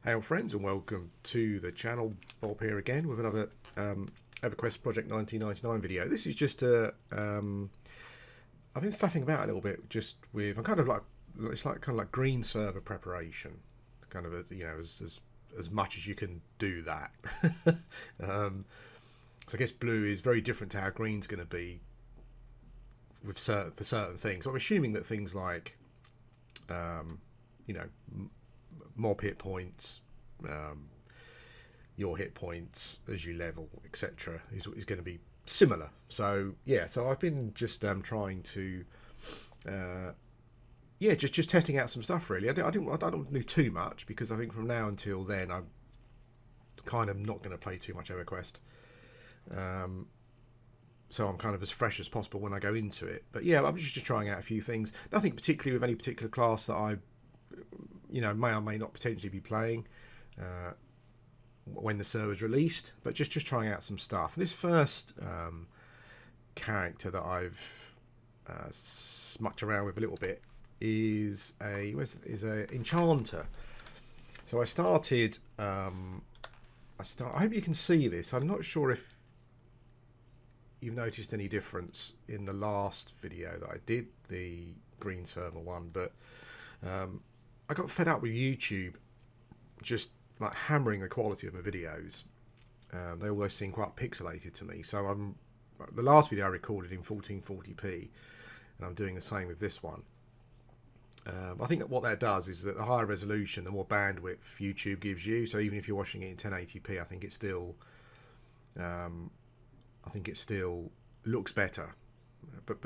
Hail friends and welcome to the channel. Bob here again with another Everquest Project 1999 video. This is just I've been faffing about a little bit just with, I'm kind of like, it's like kind of like green server preparation, kind of as much as you can do that. So I guess blue is very different to how green's going to be with for certain things. So I'm assuming that things like you know, mob hit points, your hit points as you level, etc., is going to be similar. So yeah, so I've been just trying to just testing out some stuff really. I don't do too much because I think from now until then I'm kind of not going to play too much EverQuest. So I'm kind of as fresh as possible when I go into it. But yeah, I'm just trying out a few things. Nothing particularly with any particular class that I may or may not potentially be playing when the server's released, but just trying out some stuff. This first character that I've smucked around with a little bit is a enchanter. So I started. I hope you can see this. I'm not sure if you've noticed any difference in the last video that I did, the green server one, but I got fed up with YouTube just like hammering the quality of my videos. They always seem quite pixelated to me. So the last video I recorded in 1440p, and I'm doing the same with this one. I think that what that does is that the higher resolution, the more bandwidth YouTube gives you. So even if you're watching it in 1080p, I think it still looks better. But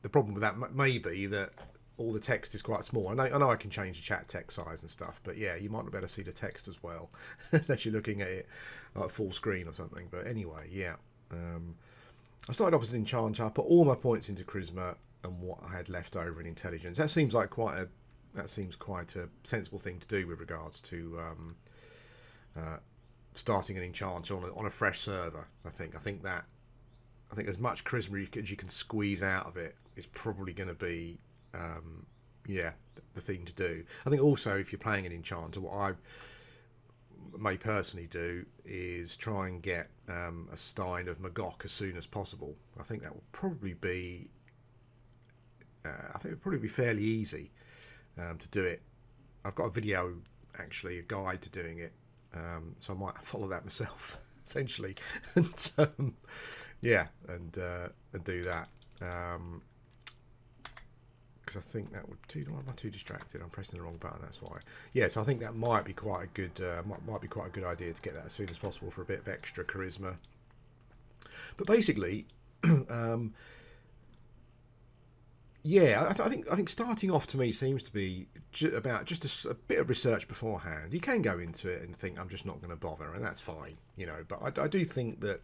the problem with that may be that all the text is quite small. I know I can change the chat text size and stuff, but yeah, you might not be able to see the text as well unless you're looking at it like full screen or something. But anyway, yeah. I started off as an enchanter. I put all my points into charisma and what I had left over in intelligence. That seems quite a sensible thing to do with regards to starting an enchanter on a fresh server. I think as much charisma as you can squeeze out of it is probably going to be the thing to do. I think also if you're playing an enchanter, what I may personally do is try and get a Stein of Magog as soon as possible. I think that will probably be fairly easy to do it. I've got a video, actually, a guide to doing it, so I might follow that myself essentially, and do that. Because I think that would am I too distracted? I'm pressing the wrong button. That's why. Yeah, so I think that might be quite a good idea to get that as soon as possible for a bit of extra charisma. But basically, I think starting off to me seems to be about just a bit of research beforehand. You can go into it and think I'm just not going to bother, and that's fine, But I do think that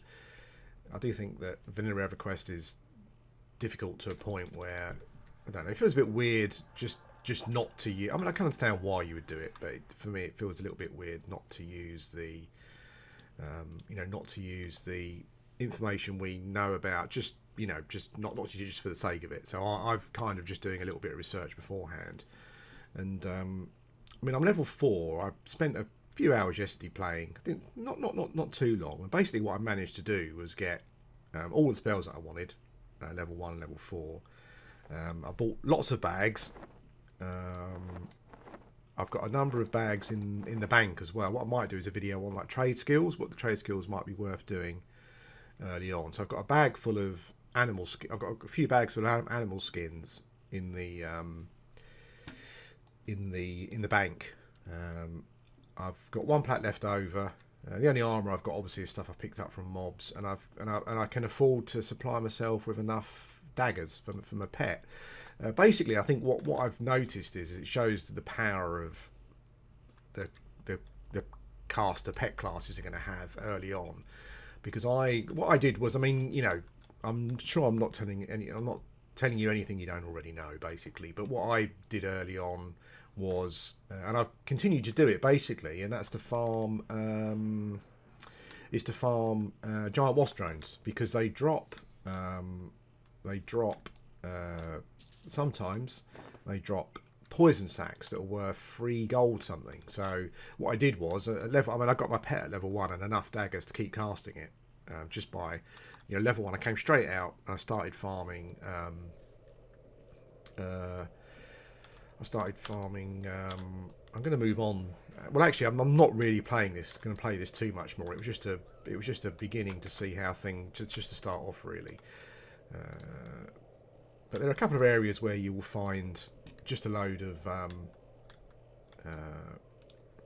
vanilla EverQuest is difficult to a point where I don't know. It feels a bit weird just not to use. I mean, I can understand why you would do it, but for me, it feels a little bit weird not to use the, not to use the information we know about. Just not to use just for the sake of it. So I've kind of just doing a little bit of research beforehand, and I mean, I'm level 4. I spent a few hours yesterday playing. I think not too long. And basically, what I managed to do was get all the spells that I wanted, level 1 and level 4. I bought lots of bags. I've got a number of bags in the bank as well. What I might do is a video on like trade skills, what the trade skills might be worth doing early on. So I've got a bag full of animal skin. I've got a few bags full of animal skins in the bank. I've got 1 plat left over. The only armor I've got obviously is stuff I've picked up from mobs, and I can afford to supply myself with enough daggers from a pet. Basically, I think what I've noticed is it shows the power of the caster pet classes are going to have early on. Because what I did was, I mean, I'm sure I'm not telling you anything you don't already know, basically. But what I did early on was, and I've continued to do it basically, and that's to farm giant wasp drones, because they drop. Sometimes they drop poison sacks that were 3 gold something. So what I did was at level. I mean, I got my pet at level 1 and enough daggers to keep casting it. Just by, level 1, I came straight out and I started farming. I'm going to move on. Well, actually, I'm not really playing this. Going to play this too much more. It was just a beginning to see how things, just to start off really. But there are a couple of areas where you will find just a load of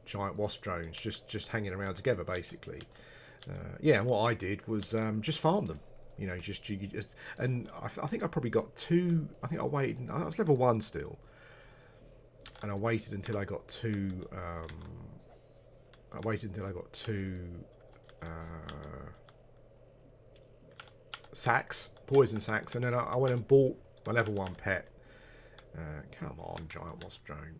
giant wasp drones just hanging around together, basically. And what I did was just farm them. And I think I probably got 2. I think I waited. I was level 1 still, and I waited until I got 2. Sacks, poison sacks, and then I went and bought my level 1 pet. Come on, giant wasp drone.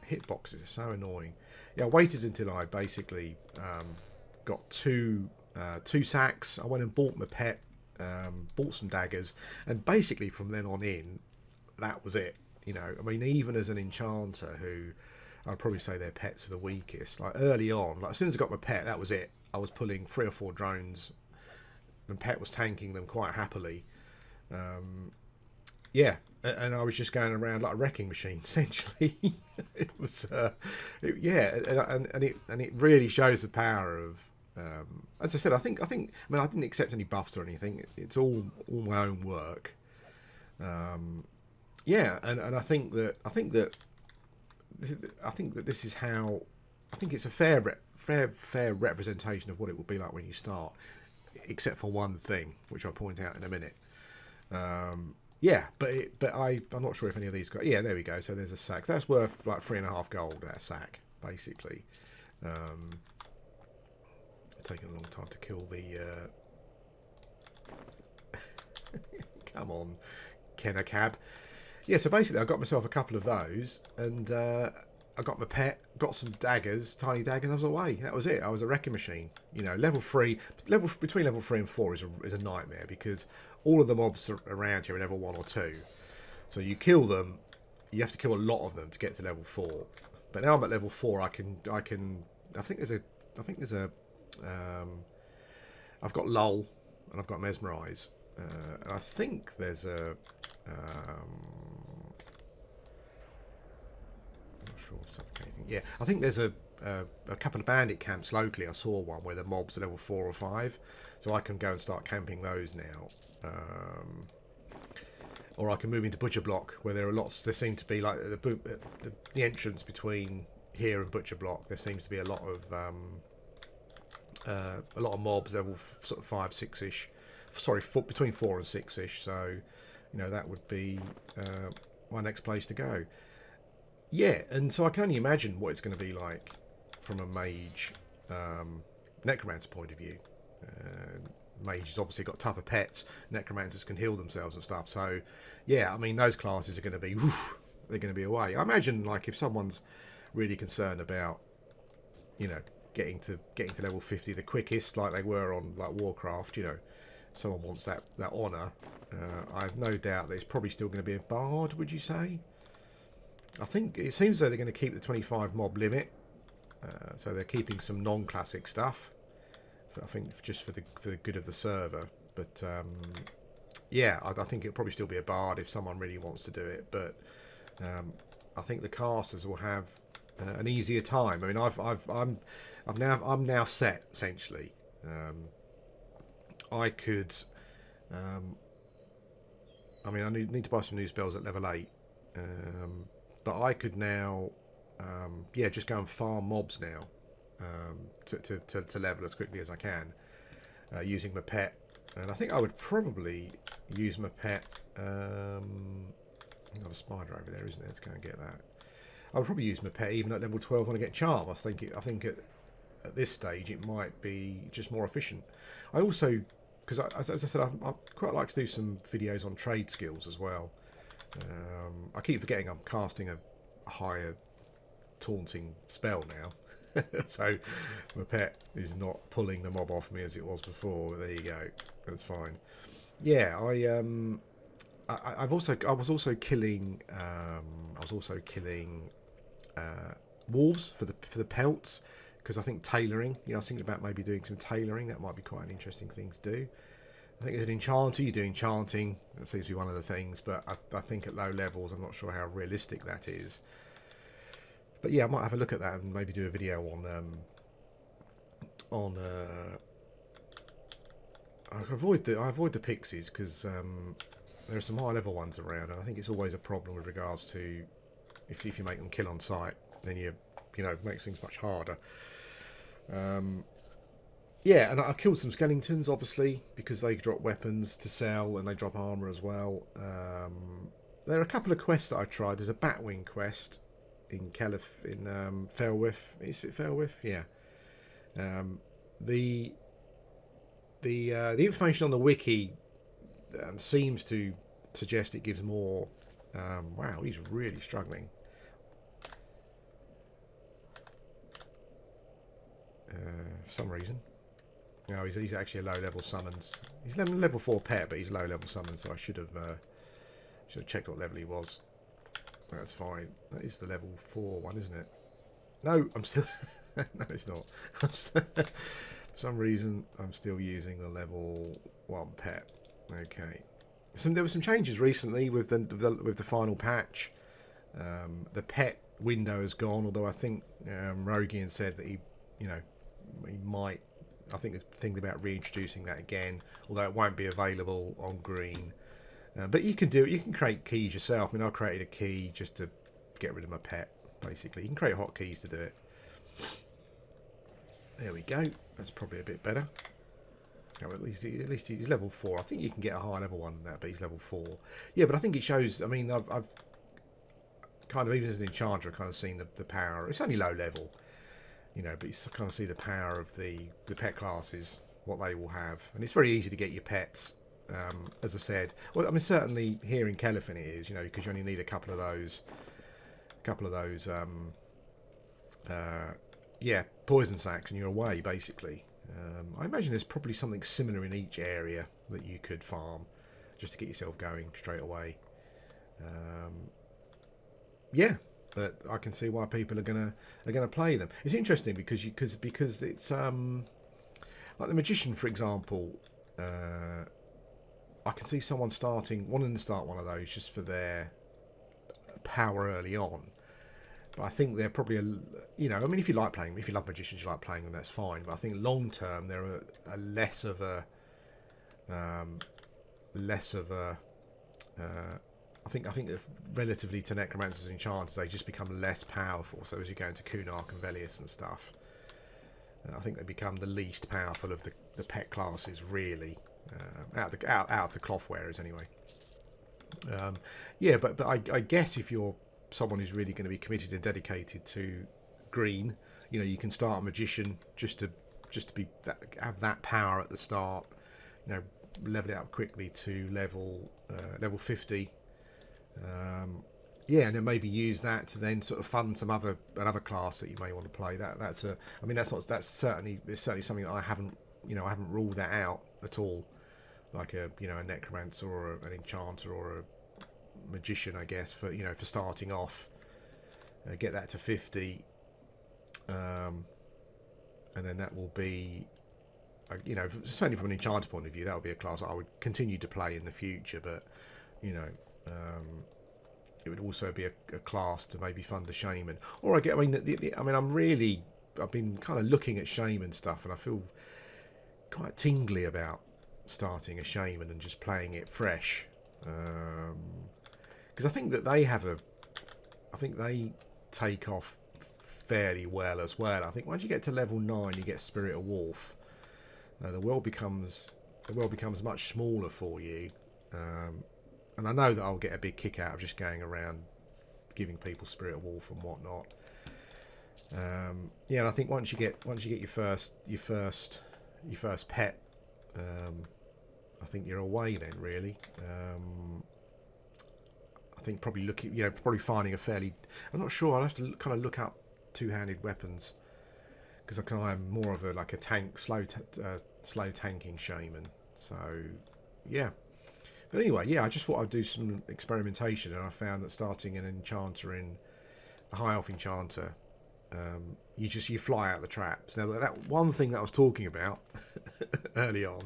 Hitboxes are so annoying. Yeah, I waited until I basically got 2 sacks. I went and bought my pet, bought some daggers, and basically from then on in, that was it. I mean, even as an enchanter, who I'd probably say their pets are the weakest. Like early on, like as soon as I got my pet, that was it. I was pulling 3 or 4 drones, and pet was tanking them quite happily. And I was just going around like a wrecking machine, essentially. It was, and it really shows the power of. As I said, I mean, I didn't accept any buffs or anything. It's all my own work. And I think that this is how. I think it's a fair representation of what it will be like when you start, except for one thing, which I'll point out in a minute. I'm not sure if any of these got. Yeah, there we go. So there's a sack. That's worth like 3.5 gold. That sack, basically. Taking a long time to kill the. Come on, Kenner Cab. Yeah, so basically I got myself a couple of those, and I got my pet, got some daggers, tiny daggers, and I was away. That was it. I was a wrecking machine. Level 3, between level 3 and 4 is a nightmare, because all of the mobs around here are level 1 or 2. So you kill them, you have to kill a lot of them to get to level 4. But now I'm at level 4, I think there's a I've got lull and I've got mesmerize, and I think there's a I'm not sure suffocating. Yeah, I think there's a couple of bandit camps locally. I saw one where the mobs are level 4 or 5, so I can go and start camping those now. Or I can move into Butcher Block, where there are lots. There seem to be like the entrance between here and Butcher Block. There seems to be a lot of mobs level sort of 5, 6-ish. Sorry, between 4 and 6-ish. So, that would be my next place to go. Yeah, and so I can only imagine what it's going to be like from a mage, necromancer point of view. Mages obviously got tougher pets. Necromancers can heal themselves and stuff. So, yeah, I mean, those classes are going to be, they're going to be away. I imagine, like, if someone's really concerned about, getting to level 50 the quickest, like they were on like Warcraft, someone wants that honour. I've no doubt that it's probably still going to be a bard. Would you say? I think it seems as though they're going to keep the 25 mob limit, so they're keeping some non-classic stuff. I think just for the good of the server. But I think it'll probably still be a bard if someone really wants to do it. But I think the casters will have an easier time. I mean, I'm now set essentially. I could. I need to buy some new spells at level 8. But I could now, just go and farm mobs now, to level as quickly as I can, using my pet. And I think I would probably use my pet. Another spider over there, isn't there? Let's go and get that. I would probably use my pet even at level 12 when I get charm. I think at this stage it might be just more efficient. I also, because as I said, I quite like to do some videos on trade skills as well. I keep forgetting I'm casting a higher taunting spell now. So my pet is not pulling the mob off me as it was before. There you go. That's fine. Yeah, I was also killing wolves for the pelts, because I think tailoring. You know, I was thinking about maybe doing some tailoring. That might be quite an interesting thing to do. I think as an enchanter, you do enchanting. That seems to be one of the things, but I think at low levels, I'm not sure how realistic that is. But yeah, I might have a look at that and maybe do a video on. I avoid the pixies because there are some high level ones around, and I think it's always a problem with regards to if you make them kill on sight, then you know it makes things much harder. Yeah, and I killed some skeletons, obviously, because they drop weapons to sell and they drop armor as well. There are a couple of quests that I tried. There's a Batwing quest in Felwith. Is it Felwith? Yeah. The the information on the wiki seems to suggest it gives more. Wow, he's really struggling. For some reason. No, he's actually a low-level summons. He's level 4 pet, but he's low-level summon, so I should have checked what level he was. That's fine. That is the level 4 one, isn't it? No, I'm still... no, it's not. For some reason, I'm still using the level 1 pet. Okay. There were some changes recently with the final patch. The pet window has gone, although I think Rogian said that he might. I think there's thinking about reintroducing that again, although it won't be available on green. But you can do it. You can create keys yourself. I mean, I created a key just to get rid of my pet. Basically, you can create hotkeys to do it. There we go. That's probably a bit better. Oh, at least he's level 4. I think you can get a higher level one than that, but he's level 4. Yeah, but I think it shows. I mean, I've kind of, even as an enchanter, I've kind of seen the power. It's only low level, but you kind of see the power of the pet classes, what they will have, and it's very easy to get your pets. As I said, well, I mean, certainly here in Kelefin it is, because you only need a couple of those, poison sacks, and you're away basically. I imagine there's probably something similar in each area that you could farm just to get yourself going straight away. Yeah, but I can see why people are gonna play them. It's interesting because it's like the magician, for example. I can see someone wanting to start one of those just for their power early on. But I think they're probably I mean, if you love magicians, you like playing them, that's fine. But I think long term, they're a less of a. I think that relatively to necromancers and enchanters, they just become less powerful. So as you go into Kunark and Velius and stuff, I think they become the least powerful of the pet classes, really, out of the cloth wearers anyway. Yeah, but I guess if you're someone who's really going to be committed and dedicated to green, you can start a magician just to have that power at the start. Level it up quickly to level 50. Yeah, and then maybe use that to then sort of fund another class that you may want to play. That's certainly something that I haven't ruled that out at all. Like a necromancer or an enchanter or a magician, I guess, for starting off. Get that to 50, and then that will be, certainly from an enchanter point of view, that would be a class I would continue to play in the future. But it would also be a class to maybe fund a shaman, or I've been kind of looking at shaman stuff, and I feel quite tingly about starting a shaman and just playing it fresh, because I think that they take off fairly well as well. I think once you get to level 9, you get Spirit of Wolf. The world becomes much smaller for you. And I know that I'll get a big kick out of just going around giving people Spirit of Wolf and whatnot. Yeah, and I think once you get your first pet, I think you're away then, really. I think probably probably finding a fairly. I'm not sure. I'll have to kind of look up two-handed weapons, because I'm more of a tank, slow tanking shaman. So yeah. But anyway, yeah, I just thought I'd do some experimentation, and I found that starting an enchanter in a high elf enchanter, you fly out the traps. Now that one thing that I was talking about early on,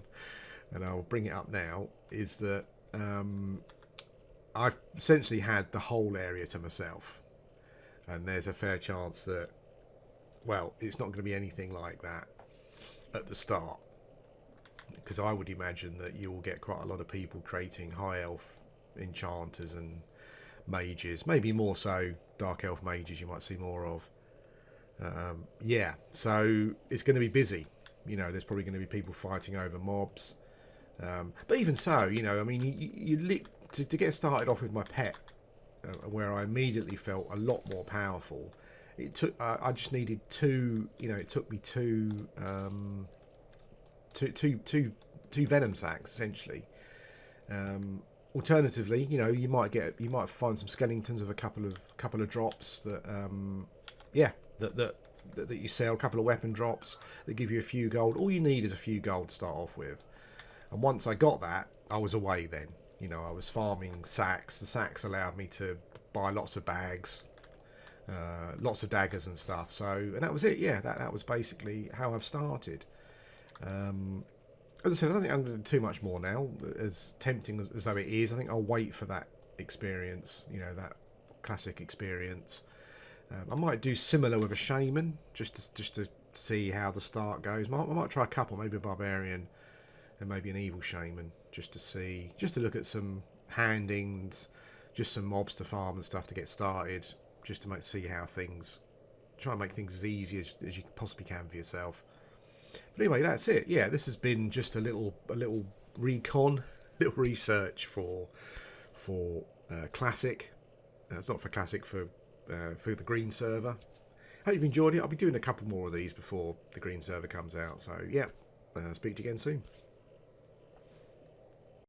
and I'll bring it up now, is that I've essentially had the whole area to myself, and there's a fair chance that, well, it's not going to be anything like that at the start, because I would imagine that you will get quite a lot of people creating high elf enchanters and mages, maybe more so dark elf mages you might see more of. Yeah, so it's going to be busy. There's probably going to be people fighting over mobs. But even so, I mean, to get started off with my pet, where I immediately felt a lot more powerful. It took. I just needed two. It took me two venom sacks essentially. Alternatively, you might find some skeletons of a couple of drops that, yeah, that you sell. A couple of weapon drops that give you a few gold. All you need is a few gold to start off with. And once I got that, I was away then. I was farming sacks. The sacks allowed me to buy lots of bags, lots of daggers and stuff. And that was it. Yeah, that was basically how I've started. As I said, I don't think I'm going to do too much more now. As tempting as though it is, I think I'll wait for that experience, that classic experience. I might do similar with a shaman, just to see how the start goes. I might try a couple, maybe a barbarian and maybe an evil shaman, just to look at some handings, just some mobs to farm and stuff to get started, just to see how try and make things as easy as you possibly can for yourself. But anyway, that's it. Yeah, this has been just a little recon, little research for classic. It's not for classic, for the green server. Hope you've enjoyed it. I'll be doing a couple more of these before the green server comes out. So yeah, speak to you again soon.